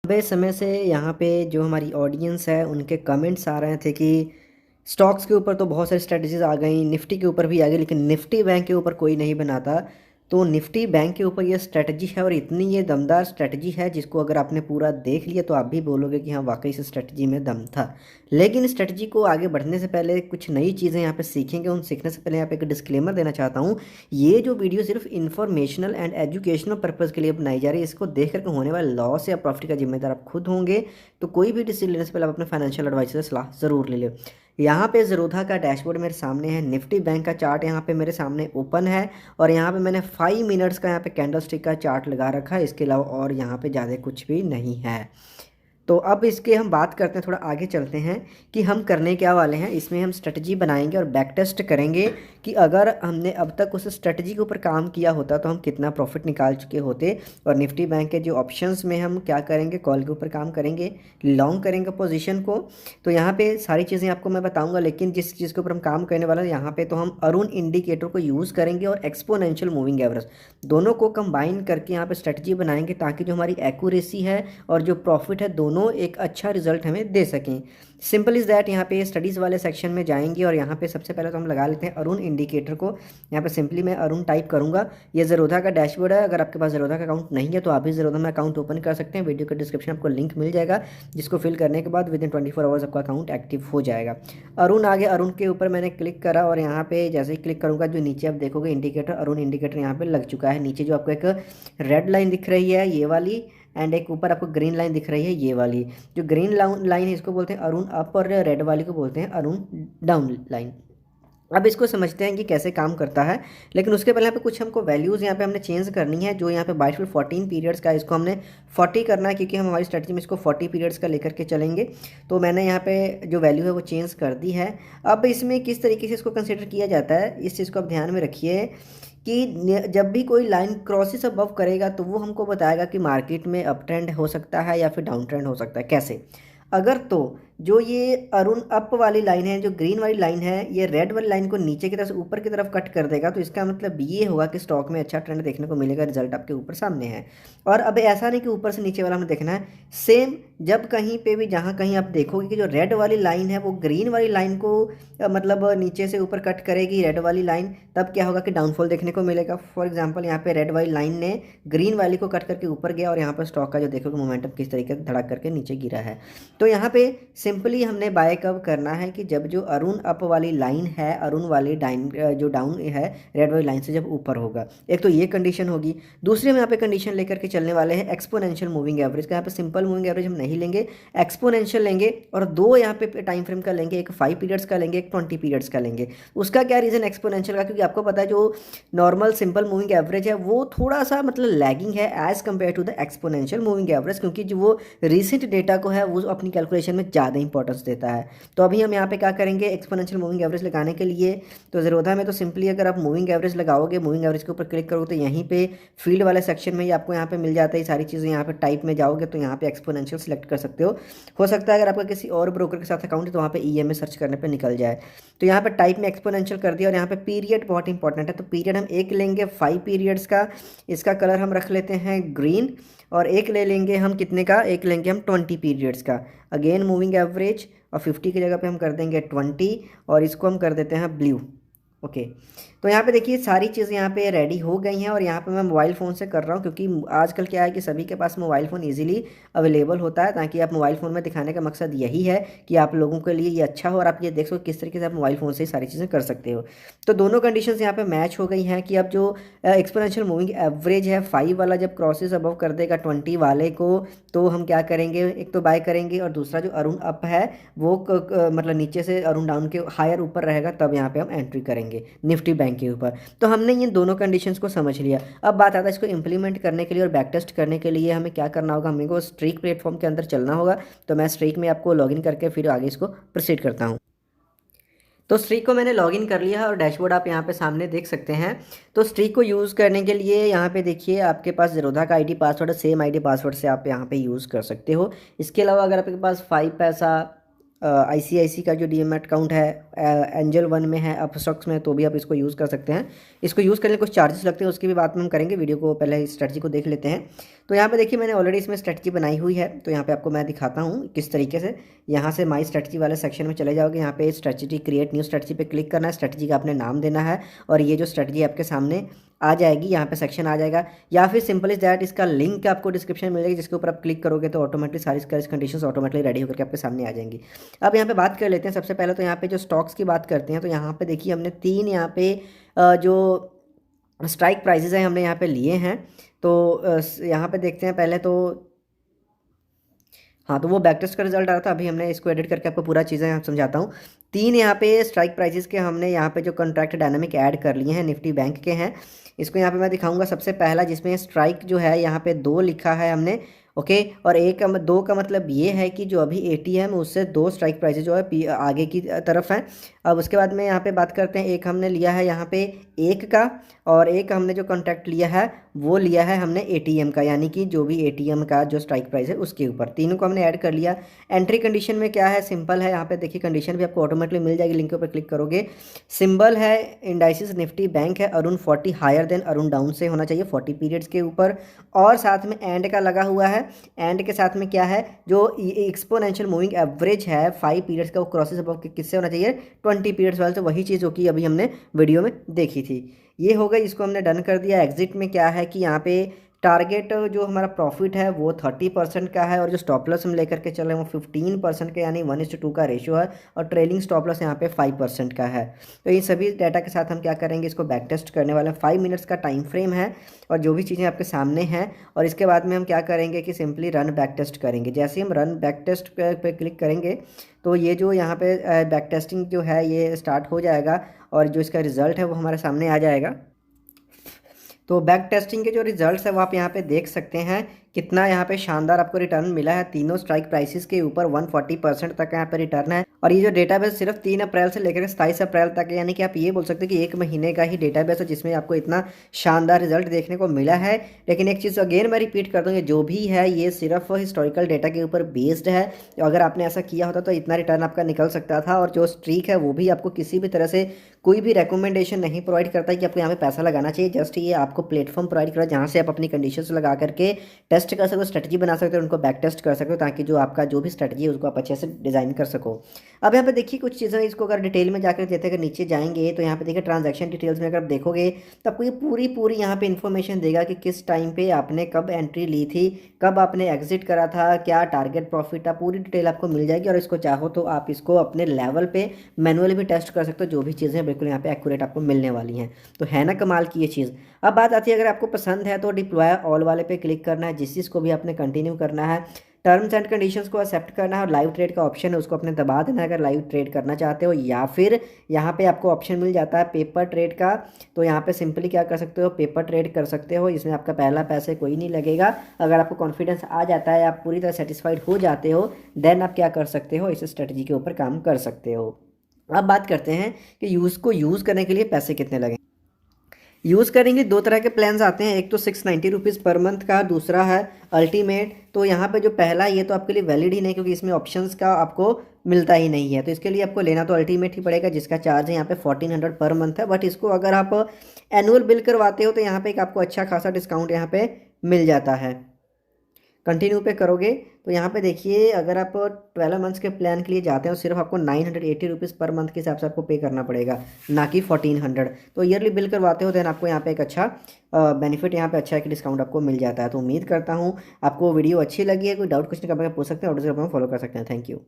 लंबे समय से यहाँ पे जो हमारी ऑडियंस है उनके कमेंट्स आ रहे थे कि स्टॉक्स के ऊपर तो बहुत सारी स्ट्रेटजीज आ गई, निफ्टी के ऊपर भी आ गई, लेकिन निफ्टी बैंक के ऊपर कोई नहीं बनाता। तो निफ्टी बैंक के ऊपर ये स्ट्रेटजी है और इतनी ये दमदार स्ट्रेटजी है जिसको अगर आपने पूरा देख लिया तो आप भी बोलोगे कि हाँ वाकई से स्ट्रेटजी में दम था। लेकिन स्ट्रेटजी को आगे बढ़ने से पहले कुछ नई चीज़ें यहाँ पे सीखेंगे। उन सीखने से पहले यहाँ पे एक डिस्क्लेमर देना चाहता हूँ। ये जो वीडियो सिर्फ इन्फॉर्मेशनल एंड एजुकेशनल पर्पज़ के लिए बनाई जा रही है। इसको देख करके होने वाले लॉस या प्रॉफिट का जिम्मेदार आप खुद होंगे। तो कोई भी डिसीजन लेने से पहले आप अपने फाइनेंशियल एडवाइजर से सलाह ज़रूर ले लें। यहाँ पे ज़रोधा का डैशबोर्ड मेरे सामने है, निफ्टी बैंक का चार्ट यहाँ पे मेरे सामने ओपन है और यहाँ पे मैंने 5 मिनट्स का यहाँ पे कैंडल स्टिक का चार्ट लगा रखा है। इसके अलावा और यहाँ पे ज़्यादा कुछ भी नहीं है। तो अब इसके हम बात करते हैं, थोड़ा आगे चलते हैं कि हम करने क्या वाले हैं। इसमें हम स्ट्रेटजी बनाएंगे और बैक टेस्ट करेंगे कि अगर हमने अब तक उस स्ट्रेटजी के ऊपर काम किया होता तो हम कितना प्रॉफिट निकाल चुके होते। और निफ्टी बैंक के जो ऑप्शंस में हम क्या करेंगे, कॉल के ऊपर काम करेंगे, लॉन्ग करेंगे पोजीशन को। तो यहाँ पे सारी चीज़ें आपको मैं बताऊँगा, लेकिन जिस चीज़ के ऊपर हम काम करने वाले हैं यहाँ पर तो हम अरुण इंडिकेटर को यूज़ करेंगे और एक्सपोनेंशियल मूविंग एवरेज दोनों को कंबाइन करके यहाँ पर स्ट्रेटजी बनाएंगे ताकि जो हमारी एक्यूरेसी है और जो प्रॉफिट है दोनों एक अच्छा रिजल्ट हमें दे सकें। Simple is that. यहाँ पे स्टडीज़ वाले सेक्शन में जाएंगे और यहाँ पे सबसे पहले तो हम लगा लेते हैं अरुण इंडिकेटर को। यहाँ पे सिंपली मैं अरुण टाइप करूँगा। ये ज़रोधा का डैशबोर्ड है। अगर आपके पास ज़रोधा का अकाउंट नहीं है तो आप भी ज़रोधा में अकाउंट ओपन कर सकते हैं। वीडियो के डिस्क्रिप्शन आपको लिंक मिल जाएगा जिसको फिल करने के बाद विदिन 24 आवर्स आपका अकाउंट एक्टिव हो जाएगा। अरुण आगे, अरुण के ऊपर मैंने क्लिक करा और यहाँ पे जैसे ही क्लिक करूँगा जो नीचे आप देखोगे इंडिकेटर, अरुण इंडिकेटर यहाँ पे लग चुका है। नीचे जो आपको एक रेड लाइन दिख रही है ये वाली, एंड एक ऊपर आपको ग्रीन लाइन दिख रही है ये वाली। जो ग्रीन लाइन है इसको बोलते हैं अरुण अप और रेड वाली को बोलते हैं अरुण डाउन लाइन। अब इसको समझते हैं कि कैसे काम करता है, लेकिन उसके पहले यहाँ पे कुछ हमको वैल्यूज़ यहाँ पे हमने चेंज करनी है। जो यहाँ पे 22 14 पीरियड्स का इसको हमने 40 करना है क्योंकि हम हमारी स्ट्रेटजी में इसको 40 पीरियड्स का लेकर के चलेंगे। तो मैंने यहाँ पे जो वैल्यू है वो चेंज कर दी है। अब इसमें किस तरीके से इसको कंसिडर किया जाता है इस चीज़ को आप ध्यान में रखिए कि जब भी कोई लाइन क्रॉसेस अबव करेगा तो वो हमको बताएगा कि मार्केट में अप ट्रेंड हो सकता है या फिर डाउन ट्रेंड हो सकता है। कैसे? अगर तो जो ये अरुण अप वाली लाइन है, जो ग्रीन वाली लाइन है, ये रेड वाली लाइन को नीचे की तरफ से ऊपर की तरफ कट कर देगा तो इसका मतलब ये होगा कि स्टॉक में अच्छा ट्रेंड देखने को मिलेगा। रिजल्ट आपके ऊपर सामने है। और अब ऐसा नहीं कि ऊपर से नीचे वाला हमें देखना है, सेम जब कहीं पे भी जहाँ कहीं आप देखोगे कि जो रेड वाली लाइन है वो ग्रीन वाली लाइन को मतलब नीचे से ऊपर कट करेगी रेड वाली लाइन, तब क्या होगा कि डाउनफॉल देखने को मिलेगा। फॉर एग्जाम्पल यहाँ पे रेड वाली लाइन ने ग्रीन वाली को कट करके ऊपर गया और यहाँ पर स्टॉक का जो देखोगे मोमेंटम किस तरीके से धड़क करके नीचे गिरा है। तो यहाँ पे सिंपली हमने बाय कब करना है कि जब जो अरुण अप वाली लाइन है, अरुण वाली जो डाउन है रेड वाली लाइन से जब ऊपर होगा। एक तो ये कंडीशन होगी। दूसरी हम यहाँ पे कंडीशन लेकर के चलने वाले हैं एक्सपोनेंशियल मूविंग एवरेज का। यहाँ पे सिंपल मूविंग एवरेज हम नहीं लेंगे, एक्सपोनेंशियल लेंगे और दो यहाँ पे टाइम फ्रेम का लेंगे, एक 5 पीरियड्स का लेंगे, एक 20 पीरियड्स का लेंगे। उसका क्या रीज़न एक्सपोनेंशियल का, क्योंकि आपको पता है जो नॉर्मल सिंपल मूविंग एवरेज है वो थोड़ा सा मतलब लैगिंग है as compare to the exponential moving average, क्योंकि जो वो रिसेंट डेटा को है वो अपनी कैलकुलेशन में ज़्यादा इंपॉर्टेंस देता है। तो अभी हम यहाँ पे क्या करेंगे, एक्सपोनेंशियल मूविंग एवरेज लगाने के लिए तो ज़रोधा में तो सिंपली अगर आप मूविंग एवरेज लगाओगे, मूविंग एवरेज के ऊपर क्लिक करोगे तो यहीं पे फील्ड वाले सेक्शन में ही आपको यहाँ पे मिल जाता है सारी चीज़ें। यहाँ पे टाइप में जाओगे तो यहाँ पे एक्सपोनेंशियल सेलेक्ट कर सकते हो सकता है अगर आपका किसी और ब्रोकर के साथ अकाउंट है तो वहाँ पे ईएमए सर्च करने पे निकल जाए। तो यहाँ पे टाइप में एक्सपोनेंशियल कर दिया और यहाँ पे पीरियड बहुत इंपॉर्टेंट है। तो पीरियड हम एक लेंगे 5 पीरियड्स का, इसका कलर हम रख लेते हैं ग्रीन। और एक ले लेंगे हम कितने का, एक लेंगे हम 20 पीरियड्स का। अगेन मूविंग एवरेज और 50 की जगह पे हम कर देंगे 20 और इसको हम कर देते हैं ब्लू। ओके, तो यहाँ पे देखिए सारी चीज़ें यहाँ पे रेडी हो गई हैं और यहाँ पे मैं मोबाइल फ़ोन से कर रहा हूँ क्योंकि आजकल क्या है कि सभी के पास मोबाइल फ़ोन इजीली अवेलेबल होता है, ताकि आप मोबाइल फ़ोन में दिखाने का मकसद यही है कि आप लोगों के लिए ये अच्छा हो और आप ये देख सको किस तरीके से आप मोबाइल फ़ोन से ही सारी चीज़ें कर सकते हो। तो दोनों कंडीशंस यहाँ पे मैच हो गई हैं कि अब जो एक्सपोनेंशियल मूविंग एवरेज है 5 वाला जब क्रॉसेस अबव कर देगा 20 वाले को तो हम क्या करेंगे, एक तो बाय करेंगे और दूसरा जो अरुण अप है वो मतलब नीचे से अरुण डाउन के हायर ऊपर रहेगा तब यहाँ पे हम एंट्री करेंगे निफ्टी बैंक के ऊपर। तो हमने ये दोनों कंडीशंस को समझ लिया। अब बात आता है इसको इंप्लीमेंट करने के लिए और बैक टेस्ट करने के लिए हमें क्या करना होगा, हमें को स्ट्रीक प्लेटफॉर्म के अंदर चलना होगा। तो मैं स्ट्रीक में आपको लॉगिन करके फिर आगे इसको प्रोसीड करता हूँ। तो स्ट्रीक को मैंने लॉगिन कर लिया है और डैशबोर्ड आप यहाँ पे सामने देख सकते हैं। तो स्ट्रीक को यूज़ करने के लिए यहाँ पे देखिए आपके पास ज़रोधा का आईडी पासवर्ड है, सेम आईडी पासवर्ड से आप यहाँ पे यूज़ कर सकते हो। इसके अलावा अगर आपके पास 5 पैसा ICICI का जो डीमैट अकाउंट है एंजल वन में है, अपस्टॉक्स में, तो भी आप इसको यूज़ कर सकते हैं। इसको यूज़ करने कुछ चार्जेस लगते हैं, उसकी भी बात हम करेंगे। वीडियो को पहले स्ट्रेटजी को देख लेते हैं। तो यहाँ पे देखिए मैंने ऑलरेडी इसमें स्ट्रेटजी बनाई हुई है, तो यहाँ पे आपको मैं दिखाता हूँ किस तरीके से। यहाँ से माई स्ट्रेटजी वाले सेक्शन में चले जाओगे, यहाँ पे स्ट्रेटजी क्रिएट न्यू स्ट्रेटजी पे क्लिक करना है, स्ट्रेटजी का आपने नाम देना है और ये जो स्ट्रेटजी आपके सामने आ जाएगी, यहाँ पे सेक्शन आ जाएगा। या फिर सिंपल इज दैट, इसका लिंक आपको डिस्क्रिप्शन में मिलेगी, जिसके ऊपर आप क्लिक करोगे तो ऑटोमेटिकली सारी कंडीशंस ऑटोमेटिकली रेडी होकर के आपके सामने आ जाएंगी। अब यहाँ पे बात कर लेते हैं। सबसे पहले तो यहाँ पे जो स्टॉक्स की बात करते हैं, तो यहाँ पे देखिए हमने 3 यहाँ पे जो स्ट्राइक प्राइजेस हैं हमने यहाँ पे लिए हैं। तो यहाँ पे देखते हैं पहले तो, हाँ, तो वो बैक टेस्ट का रिजल्ट आ रहा था। अभी हमने इसको एडिट करके आपको पूरा चीज़ें यहाँ समझाता हूँ। 3 यहाँ पे स्ट्राइक प्राइजेस के हमने यहाँ पे जो कॉन्ट्रैक्ट डायनामिक ऐड कर लिए हैं, निफ्टी बैंक के हैं। इसको यहाँ पे मैं दिखाऊंगा। सबसे पहला जिसमें स्ट्राइक जो है यहाँ पे 2 लिखा है हमने, ओके। और 2 का मतलब ये है कि जो अभी ATM उससे 2 स्ट्राइक प्राइजेस जो है आगे की तरफ हैं। अब उसके बाद में यहाँ पे बात करते हैं, एक हमने लिया है यहाँ पे 1 का, और एक हमने जो कॉन्ट्रैक्ट लिया है वो लिया है हमने ATM का, यानी कि जो भी ATM का जो स्ट्राइक प्राइस है उसके ऊपर। तीनों को हमने ऐड कर लिया। एंट्री कंडीशन में क्या है, सिंपल है। यहाँ पे देखिए कंडीशन भी आपको ऑटोमेटिकली मिल जाएगी, लिंक के ऊपर क्लिक करोगे। सिंबल है इंडाइसिस निफ्टी बैंक है, Aroon 40 higher than Aroon down से होना चाहिए 40 पीरियड्स के ऊपर, और साथ में एंड का लगा हुआ है। एंड के साथ में क्या है, जो एक्सपोनेंशियल मूविंग एवरेज है 5 पीरियड्स का, वो क्रॉसेस अब किससे होना चाहिए, 20 पीरियड्स वाले से। वही चीज़ जो कि अभी हमने वीडियो में देखी थी, ये हो गई। इसको हमने डन कर दिया। एग्जिट में क्या है कि यहाँ पे टारगेट जो हमारा प्रॉफिट है वो 30% का है, और जो स्टॉप लॉस हम लेकर के चल रहे हैं वो 15% का, यानी 1:2 का रेशियो है, और ट्रेलिंग स्टॉप लॉस यहाँ पे 5% का है। तो ये सभी डाटा के साथ हम क्या करेंगे, इसको बैक टेस्ट करने वाले हैं। 5 मिनट्स का टाइम फ्रेम है, और जो भी चीज़ें आपके सामने हैं, और इसके बाद में हम क्या करेंगे कि सिंपली रन बैक टेस्ट करेंगे। जैसे हम रन बैक टेस्ट पे क्लिक करेंगे तो ये जो यहाँ पे बैक टेस्टिंग जो है ये स्टार्ट हो जाएगा, और जो इसका रिजल्ट है वो हमारे सामने आ जाएगा। तो बैक टेस्टिंग के जो रिजल्ट्स है वो आप यहाँ पे देख सकते हैं, कितना यहाँ पे शानदार आपको रिटर्न मिला है। तीनों स्ट्राइक प्राइसेस के ऊपर 140% तक यहाँ पे रिटर्न है, और ये जो डेटाबेस सिर्फ 3 अप्रैल से लेकर 27 अप्रैल तक है, यानी कि आप ये बोल सकते हैं कि 1 महीने का ही डेटाबेस है जिसमें आपको इतना शानदार रिजल्ट देखने को मिला है। लेकिन एक चीज़ अगेन मैं रिपीट कर दूँ, ये जो भी है ये सिर्फ हिस्टोरिकल डेटा के ऊपर बेस्ड है। अगर आपने ऐसा किया होता तो इतना रिटर्न आपका निकल सकता था, और जो स्ट्रीक है वो भी आपको किसी भी तरह से कोई भी रिकमेंडेशन नहीं प्रोवाइड करता है कि आपको यहाँ पे पैसा लगाना चाहिए। जस्ट ये आपको प्लेटफॉर्म प्रोवाइड करा जहाँ से आप अपनी कंडीशंस लगा करके टेस्ट कर सकते हो, स्ट्रेटजी बना सकते हो, उनको बैक टेस्ट कर सकते हो, ताकि जो आपका जो भी स्ट्रेटजी है उसको आप अच्छे से डिज़ाइन कर सको। अब यहाँ पे देखिए कुछ चीज़ें, इसको अगर डिटेल में जाकर देते हैं, अगर नीचे जाएंगे तो यहाँ पे देखिए ट्रांजैक्शन डिटेल्स में अगर आप देखोगे तो आपको ये पूरी यहाँ पे इन्फॉर्मेशन देगा कि किस टाइम पे आपने कब एंट्री ली थी, कब आपने एग्जिट करा था, क्या टारगेट प्रॉफिट था, पूरी डिटेल आपको मिल जाएगी। और इसको चाहो तो आप इसको अपने लेवल पे मैनुअली भी टेस्ट कर सकते हो। जो भी चीज़ें बिल्कुल यहाँ पे एक्यूरेट आपको मिलने वाली हैं। तो है ना कमाल की ये चीज़। अब बात आती है, अगर आपको पसंद है तो डिप्लॉय ऑल वाले पे क्लिक करना है, जिस चीज़ को भी आपने कंटिन्यू करना है, टर्म्स एंड कंडीशंस को एक्सेप्ट करना है, और लाइव ट्रेड का ऑप्शन है उसको अपने दबा देना है अगर लाइव ट्रेड करना चाहते हो। या फिर यहाँ पे आपको ऑप्शन मिल जाता है पेपर ट्रेड का, तो यहाँ पे सिंपली क्या कर सकते हो, पेपर ट्रेड कर सकते हो। इसमें आपका पहला पैसे कोई नहीं लगेगा। अगर आपको कॉन्फिडेंस आ जाता है, आप पूरी तरह सेटिस्फाइड हो जाते हो, देन आप क्या कर सकते हो, इस स्ट्रेटजी के ऊपर काम कर सकते हो। अब बात करते हैं कि यूज़ करने के लिए पैसे कितने लगेंगे। यूज़ करेंगे 2 तरह के प्लान्स आते हैं, एक तो 690 रुपीज़ पर मंथ का, दूसरा है अल्टीमेट। तो यहाँ पे जो पहला ये तो आपके लिए वैलिड ही नहीं, क्योंकि इसमें ऑप्शंस का आपको मिलता ही नहीं है। तो इसके लिए आपको लेना तो अल्टीमेट ही पड़ेगा, जिसका चार्ज है यहाँ पे 1400 पर मंथ है। बट इसको अगर आप एनुअल बिल करवाते हो तो यहाँ पे एक आपको अच्छा खासा डिस्काउंट यहाँ पे मिल जाता है। कंटिन्यू पे करोगे तो यहाँ पे देखिए, अगर आप 12 मंथ्स के प्लान के लिए जाते हो सिर्फ आपको 980 रुपीज़ पर मंथ के हिसाब से आपको पे करना पड़ेगा, ना कि 1400। तो ईयरली बिल करवाते हो देन आपको यहाँ पे एक अच्छा बेनिफिट, यहाँ पे अच्छा एक डिस्काउंट आपको मिल जाता है। तो उम्मीद करता हूँ आपको वीडियो अच्छी लगी है। कोई डाउट क्वेश्चन का पूछ सकते हैं, और फॉलो कर सकते हैं। Thank you.